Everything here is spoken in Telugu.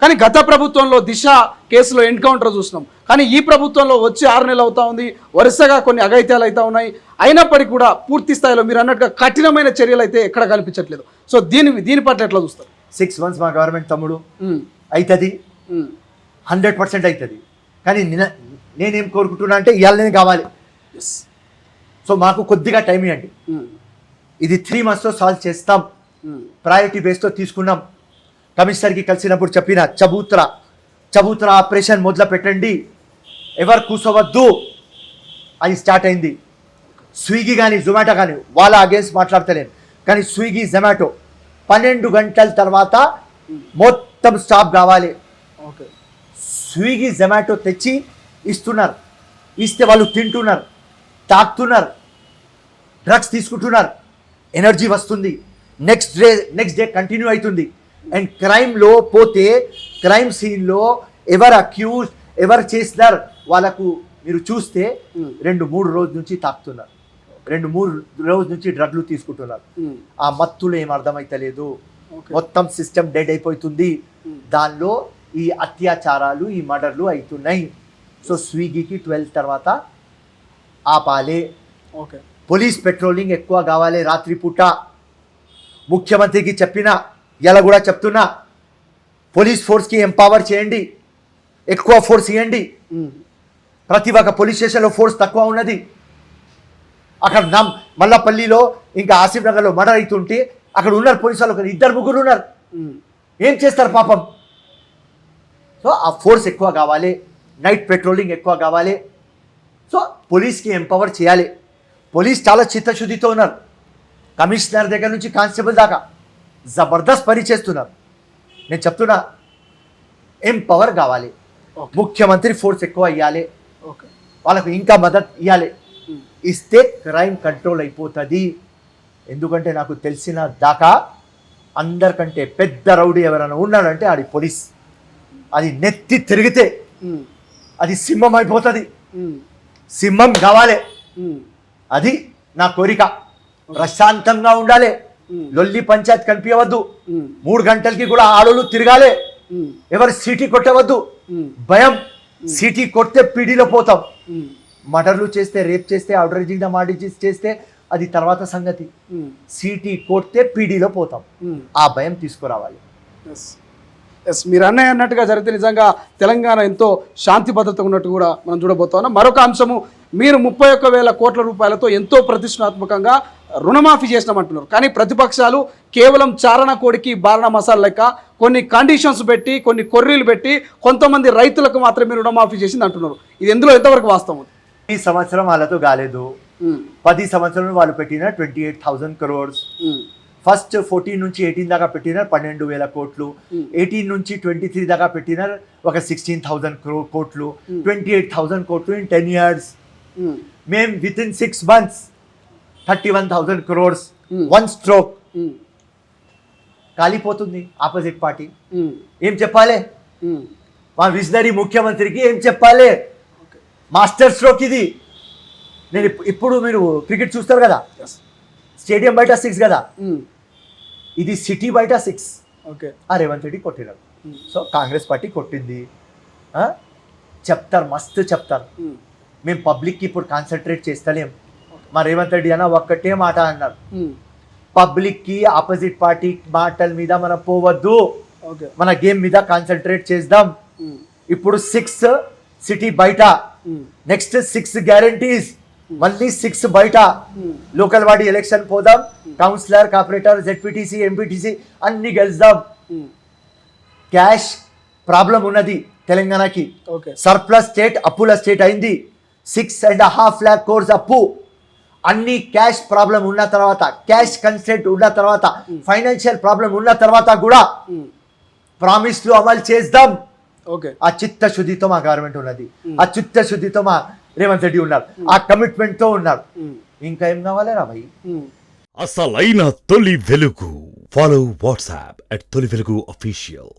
కానీ గత ప్రభుత్వంలో దిశ కేసులో ఎన్కౌంటర్ చూసినాం. కానీ ఈ ప్రభుత్వంలో వచ్చి 6 నెలలు అవుతా ఉంది, వరుసగా కొన్ని అఘాయిత్యాలు అవుతా ఉన్నాయి. అయినప్పటికీ కూడా పూర్తి స్థాయిలో మీరు అన్నట్టుగా కఠినమైన చర్యలు అయితే ఎక్కడ కనిపించట్లేదు. సో దీని పట్ల ఎట్లా చూస్తారు? 6 months మా గవర్నమెంట్ తమ్ముడు అవుతుంది, 100% అవుతుంది. కానీ నేనేం కోరుకుంటున్నా అంటే ఇవాళనే కావాలి. సో మాకు కొద్దిగా టైం ఇవ్వండి, ఇది 3 monthsలో సాల్వ్ చేస్తాం. ప్రయారిటీ బేస్తో తీసుకున్నాం. కమిషనర్కి కలిసినప్పుడు చెప్పిన చబూత్రా ఆపరేషన్ మొదలు పెట్టండి, ఎవరు కూర్చోవద్దు, అది స్టార్ట్ అయింది. స్విగ్గీ కానీ జొమాటో కానీ వాళ్ళ అగేన్స్ట్ మాట్లాడతలేను, కానీ స్విగ్గీ జొమాటో 12 గంటల తర్వాత మొత్తం స్టాప్ కావాలి. స్విగ్గీ జొమాటో తెచ్చి ఇస్తున్నారు, ఇస్తే వాళ్ళు తింటున్నారు, తాగుతున్నారు, డ్రగ్స్ తీసుకుంటున్నారు, ఎనర్జీ వస్తుంది, నెక్స్ట్ డే కంటిన్యూ అవుతుంది. అండ్ క్రైమ్లో పోతే క్రైమ్ సీన్లో ఎవరు అక్యూజ్ ఎవరు చేస్తున్నారు వాళ్ళకు మీరు చూస్తే 2-3 రోజుల నుంచి తాకుతున్నారు, 2-3 రోజుల నుంచి డ్రగ్లు తీసుకుంటున్నారు. ఆ మత్తులు ఏం అర్థమైతలేదు, మొత్తం సిస్టమ్ డెడ్ అయిపోతుంది. దానిలో ఈ అత్యాచారాలు ఈ మర్డర్లు అవుతున్నాయి. సో స్విగ్గీకి 12 తర్వాత ఆపాలి. పోలీస్ పెట్రోలింగ్ ఎక్కువ కావాలి రాత్రిపూట. ముఖ్యమంత్రికి చెప్పిన ఇలా కూడా చెప్తున్నా, పోలీస్ ఫోర్స్కి ఎంపవర్ చేయండి, ఎక్కువ ఫోర్స్ ఇవ్వండి. ప్రతి ఒక్క పోలీస్ స్టేషన్లో ఫోర్స్ తక్కువ ఉన్నది. అక్కడ మల్లపల్లిలో ఇంకా ఆసిఫ్ నగర్లో మర్డర్ అవుతుంటే అక్కడ ఉన్నారు పోలీసు వాళ్ళు 2-3 ఉన్నారు, ఏం చేస్తారు పాపం. సో ఆ ఫోర్స్ ఎక్కువ కావాలి, నైట్ పెట్రోలింగ్ ఎక్కువ కావాలి. సో పోలీస్కి ఎంపవర్ చేయాలి. పోలీస్ చాలా చిత్తశుద్ధితో ఉన్నారు, కమిషనర్ దగ్గర నుంచి కానిస్టేబుల్ దాకా జబర్దస్త్ పని చేస్తున్నారు. నేను చెప్తున్నా, ఎంపవర్ కావాలి. ముఖ్యమంత్రి ఫోర్స్ ఎక్కువ ఇవ్వాలి, వాళ్ళకు ఇంకా మద్దతు ఇవ్వాలి. ఇస్తే క్రైమ్ కంట్రోల్ అయిపోతుంది. ఎందుకంటే నాకు తెలిసిన దాకా అందరికంటే పెద్ద రౌడీ ఎవరైనా ఉన్నాడంటే ఆడి పోలీస్. అది నెత్తి తిరిగితే అది సింహం అయిపోతుంది. సింహం కావాలి, అది నా కోరిక. ప్రశాంతంగా ఉండాలి, లొల్లి పంచాయత్ కనిపించవద్దు. 3 గంటలకి కూడా ఆడోళ్ళు తిరగాలి, ఎవరు సీటీ కొట్టవద్దు. భయం, సీటీ కొడితే పీడీలో పోతాం. మర్డర్లు చేస్తే, రేప్ చేస్తే, అవుట్రేజింగ్ ద మార్డర్స్ చేస్తే అది తర్వాత సంగతి. సీటీ కొడితే పీడీలో పోతాం. ఆ భయం తీసుకురావాలి. మీరు అన్నట్టుగా జరిగితే నిజంగా తెలంగాణ ఎంతో శాంతి భద్రత ఉన్నట్టు కూడా మనం చూడబోతా ఉన్నాం. మరొక అంశము, మీరు 31,000 కోట్ల రూపాయలతో ఎంతో ప్రతిష్టాత్మకంగా రుణమాఫీ చేసినామంటున్నారు. కానీ ప్రతిపక్షాలు కేవలం చారణ కోడికి బారణ మసాలా లెక్క కొన్ని కండిషన్స్ పెట్టి, కొన్ని కొర్రీలు పెట్టి కొంతమంది రైతులకు మాత్రమే రుణమాఫీ చేసింది అంటున్నారు. ఇది ఎందులో ఎంతవరకు వాస్తవం? ఈ సంవత్సరం వాళ్ళతో కాలేదు, 10 సంవత్సరాలు వాళ్ళు పెట్టిన 28,000 crores. ఫస్ట్ 14 నుంచి 18 దాకా పెట్టినారు 12,000 కోట్లు, 18 నుంచి 23 దాకా పెట్టినారు ఒక 16,000 కోట్లు, 28,000 కోట్లు ఇన్ 10 years. మేము with in 6 months 31,000 crores, 1 stroke. కాలిపోతుంది ఆపోజిట్ పార్టీ. ఏం చెప్పాలి మా విజనరీ ముఖ్యమంత్రికి? ఏం చెప్పాలి? మాస్టర్ స్ట్రోక్ ఇది. నేను ఇప్పుడు మీరు క్రికెట్ చూస్తారు కదా, స్టేడియం బయట 6 కదా, ఇది సిటీ బయట 6. రేవంత్ రెడ్డి కొట్టినారు. సో కాంగ్రెస్ పార్టీ కొట్టింది. చెప్తారు, మస్తు చెప్తారు. మేము పబ్లిక్కి ఇప్పుడు కాన్సన్ట్రేట్ చేస్తలేం. మా రేవంత్ రెడ్డి అన్న ఒక్కటే మాట అన్నారు, పబ్లిక్కి ఆపోజిట్ పార్టీ మాటల మీద మనం పోవద్దు, మన గేమ్ మీద కాన్సన్ట్రేట్ చేద్దాం. ఇప్పుడు 6 సిటీ బయట, నెక్స్ట్ 6 గ్యారంటీస్, మళ్ళీ 6 బయట. లోకల్ బాడీ ఎలక్షన్ పోదాం, కౌన్సిలర్, కార్పొరేటర్, జెడ్పీటీసీ, ఎంపీటీసీ అన్ని గెలుద్దాం. క్యాష్ ప్రాబ్లం ఉన్నది తెలంగాణకి. సర్ప్లస్ స్టేట్, అప్పుల స్టేట్ అయింది. 6.5 lakh crores అప్పు. అన్ని క్యాష్ ప్రాబ్లం ఉన్న తర్వాత, క్యాష్ కన్స్టెంట్ ఉన్న తర్వాత, ఫైనాన్షియల్ ప్రాబ్లం ఉన్న తర్వాత కూడా ప్రామిస్లు అమలు చేద్దాం. ఆ చిత్తశుద్ధితో మా గవర్నమెంట్ ఉన్నది, ఆ చిత్తశుద్ధితో మా రేవంత్ రెడ్డి ఉన్నారు, ఆ కమిట్మెంట్ తో ఉన్నారు. ఇంకా ఏం కావాలేరా భయ్? అసలైన తొలి వెలుగు. ఫాలో వాట్సాప్ @తొలి వెలుగు official.